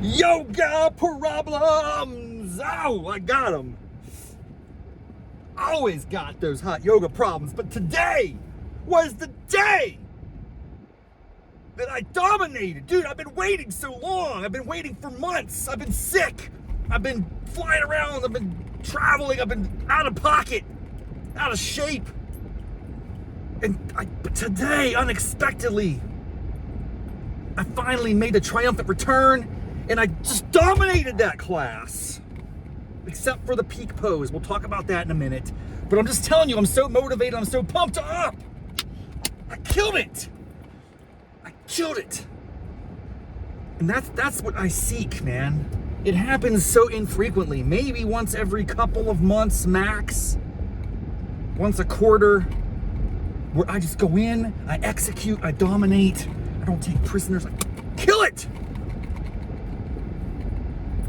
Yoga problems! Ow, I got them. Always got those hot yoga problems, but today was the day that I dominated. Dude, I've been waiting so long. I've been waiting for months. I've been sick. I've been flying around. I've been traveling. I've been out of pocket, out of shape. But today, unexpectedly, I finally made a triumphant return, and I just dominated that class. Except for the peak pose. We'll talk about that in a minute. But I'm just telling you, I'm so motivated. I'm so pumped up. I killed it. I killed it. And that's what I seek, man. It happens so infrequently. Maybe once every couple of months max. Once a quarter. Where I just go in, I execute, I dominate. I don't take prisoners. I kill it.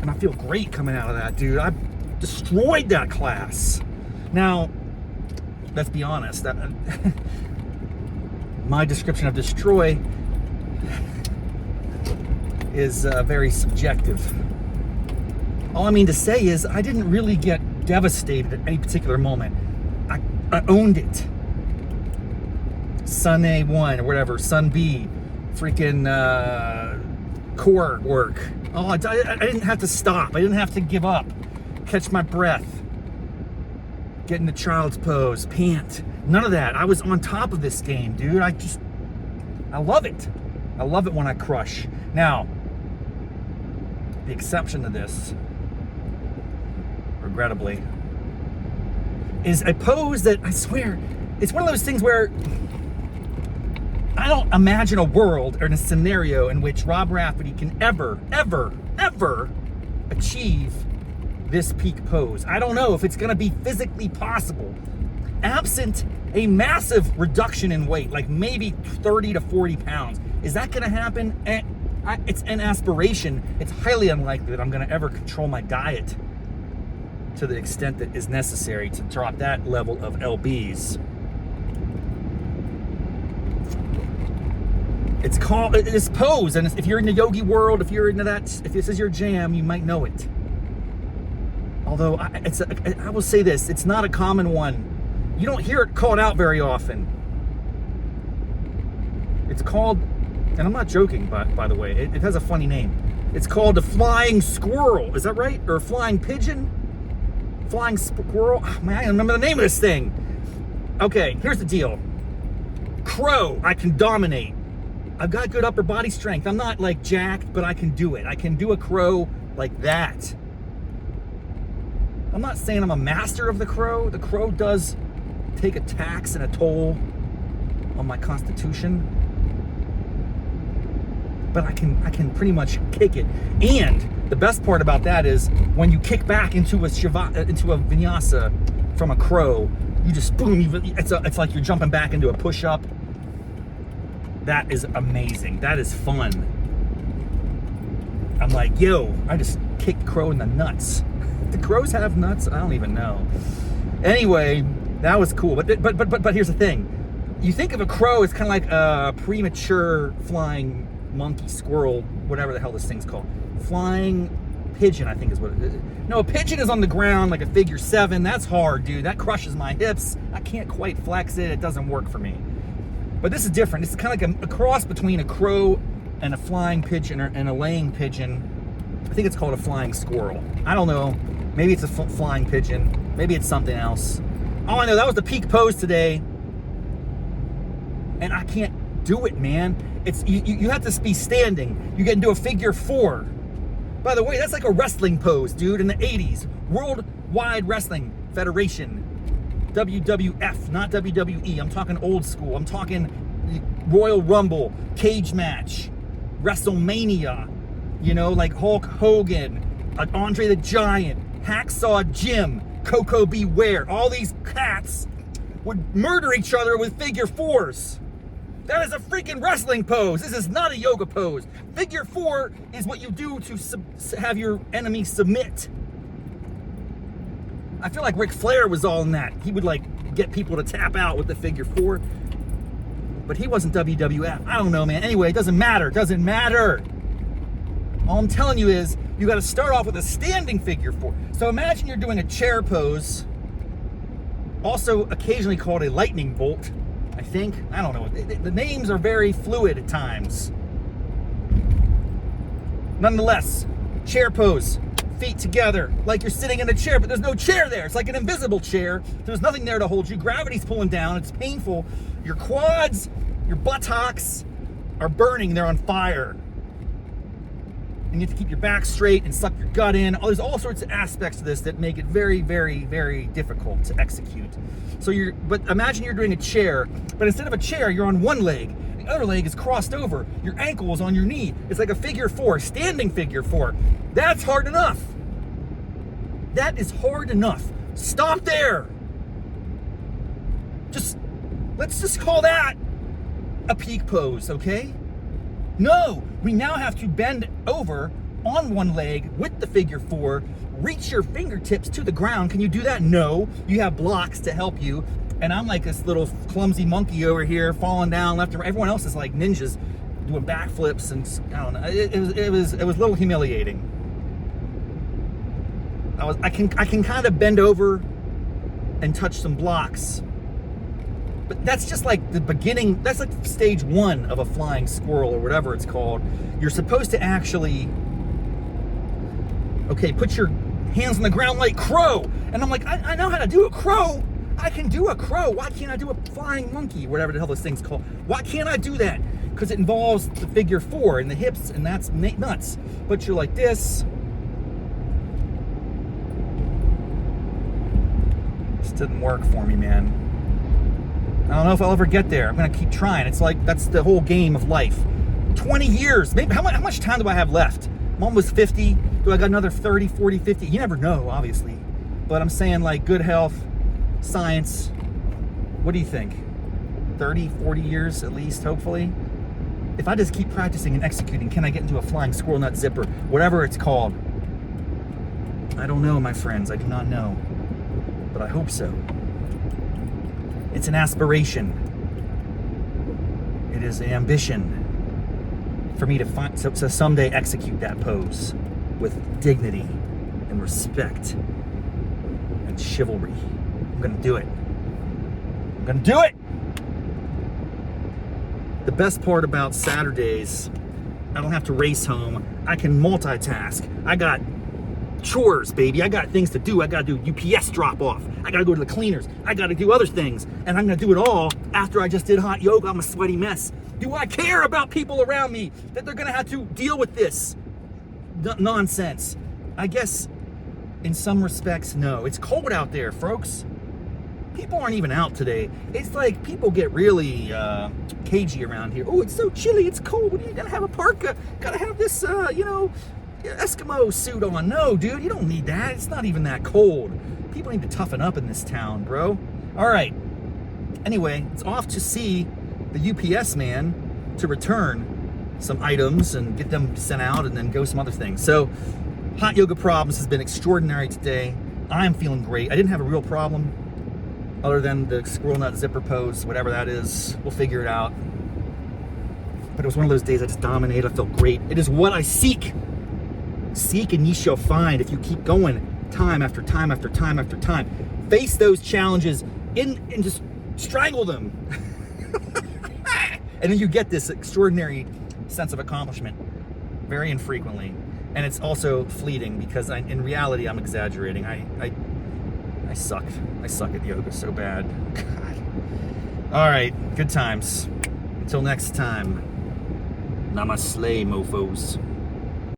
And I feel great coming out of that, dude. I destroyed that class. Now, let's be honest. My description of destroy is very subjective. All I mean to say is I didn't really get devastated at any particular moment. I owned it. Sun A1 or whatever, Sun B, freaking core work. Oh, I didn't have to stop. I didn't have to give up. Catch my breath. Get into child's pose. Pant. None of that. I was on top of this game, dude. I love it. I love it when I crush. Now, the exception to this, regrettably, is a pose that I swear, it's one of those things where I don't imagine a world or in a scenario in which Rob Rafferty can ever achieve this peak pose. I don't know if it's gonna be physically possible. Absent a massive reduction in weight, like maybe 30 to 40 pounds. Is that gonna happen? It's an aspiration. It's highly unlikely that I'm gonna ever control my diet to the extent that is necessary to drop that level of lbs. It's called this pose, and if you're in the yogi world, if you're into that, if this is your jam, you might know it. Although I will say this, it's not a common one. You don't hear it called out very often. It's called, and I'm not joking, by the way, it has a funny name. It's called the flying squirrel. Is that right? Or flying pigeon? Flying squirrel? Oh, man, I remember the name of this thing. Okay, here's the deal. Crow, I can dominate. I've got good upper body strength. I'm not like jacked, but I can do it. I can do a crow like that. I'm not saying I'm a master of the crow. The crow does take a tax and a toll on my constitution. But I can pretty much kick it. And the best part about that is when you kick back into a vinyasa from a crow, you just boom, it's like you're jumping back into a push-up. That is amazing. That is fun. I'm like, yo, I just kicked crow in the nuts. Do crows have nuts? I don't even know. Anyway, that was cool. But here's the thing. You think of a crow as kind of like a premature flying monkey, squirrel, whatever the hell this thing's called. Flying pigeon, I think is what it is. No, a pigeon is on the ground like a figure 7. That's hard, dude. That crushes my hips. I can't quite flex it. It doesn't work for me. But this is different. It's kind of like a cross between a crow and a flying pigeon and a laying pigeon. I think it's called a flying squirrel. I don't know. Maybe it's a flying pigeon. Maybe it's something else. All I know, that was the peak pose today. And I can't do it, man. It's you have to be standing. You get into a figure 4. By the way, that's like a wrestling pose, dude, in the 80s. Worldwide Wrestling Federation. WWF, not WWE. I'm talking old school. I'm talking Royal Rumble, cage match, WrestleMania, you know, like Hulk Hogan, Andre the Giant, Hacksaw Jim, Coco Beware. All these cats would murder each other with figure 4s. That is a freaking wrestling pose. This is not a yoga pose. Figure 4 is what you do to have your enemy submit. I feel like Ric Flair was all in that. He would like get people to tap out with the figure 4. But he wasn't WWF. I don't know, man. Anyway, it doesn't matter. It doesn't matter. All I'm telling you is you got to start off with a standing figure 4. So imagine you're doing a chair pose, also occasionally called a lightning bolt, I think. I don't know. The names are very fluid at times. Nonetheless, chair pose, feet together, like you're sitting in a chair, but there's no chair there. It's like an invisible chair. There's nothing there to hold you. Gravity's pulling down. It's painful. Your quads, your buttocks are burning. They're on fire. And you have to keep your back straight and suck your gut in. There's all sorts of aspects to this that make it very, very, very difficult to execute. But imagine you're doing a chair, but instead of a chair, you're on one leg. The other leg is crossed over. Your ankle is on your knee. It's like a figure 4, standing figure 4. That's hard enough. That is hard enough. Stop there. Let's just call that a peak pose, okay? No, we now have to bend over on one leg with the figure 4, reach your fingertips to the ground. Can you do that? No, you have blocks to help you. And I'm like this little clumsy monkey over here falling down left and right. Everyone else is like ninjas doing backflips and I don't know. It was a little humiliating. I can kind of bend over and touch some blocks. But that's just like the beginning, that's like stage 1 of a flying squirrel or whatever it's called. You're supposed to actually, okay, put your hands on the ground like crow. And I'm like, I know how to do a crow. I can do a crow. Why can't I do a flying monkey, whatever the hell this thing's called? Why can't I do that? Because it involves the figure 4 and the hips, and that's nuts. But you're like this. This didn't work for me, man. I don't know if I'll ever get there. I'm gonna keep trying. It's like, that's the whole game of life. 20 years, maybe, how much time do I have left? I'm almost 50. Do I got another 30, 40, 50? You never know, obviously. But I'm saying like good health, science. What do you think? 30, 40 years at least, hopefully? If I just keep practicing and executing, can I get into a flying squirrel nut zipper? Whatever it's called. I don't know, my friends. I do not know. But I hope so. It's an aspiration. It is an ambition for me to someday execute that pose with dignity and respect and chivalry. I'm gonna do it. I'm gonna do it! The best part about Saturdays, I don't have to race home. I can multitask. I got chores, baby. I got things to do. I gotta do UPS drop off. I gotta go to the cleaners. I gotta do other things. And I'm gonna do it all after I just did hot yoga. I'm a sweaty mess. Do I care about people around me that they're gonna have to deal with this nonsense? I guess in some respects, no. It's cold out there, folks. People aren't even out today. It's like people get really cagey around here. Oh, it's so chilly. It's cold. You gotta have a parka. Gotta have this, Eskimo suit on. No, dude, you don't need that. It's not even that cold. People need to toughen up in this town, bro. All right. Anyway, it's off to see the UPS man to return some items and get them sent out and then go some other things. So, hot yoga problems has been extraordinary today. I'm feeling great. I didn't have a real problem other than the squirrel nut zipper pose, whatever that is. We'll figure it out. But it was one of those days I just dominated. I felt great. It is what I seek. Seek and ye shall find if you keep going time after time after time after time. Face those challenges and just strangle them. And then you get this extraordinary sense of accomplishment very infrequently. And it's also fleeting because in reality, I'm exaggerating. I suck. I suck at yoga so bad. God. All right, good times. Until next time. Namaste, mofos.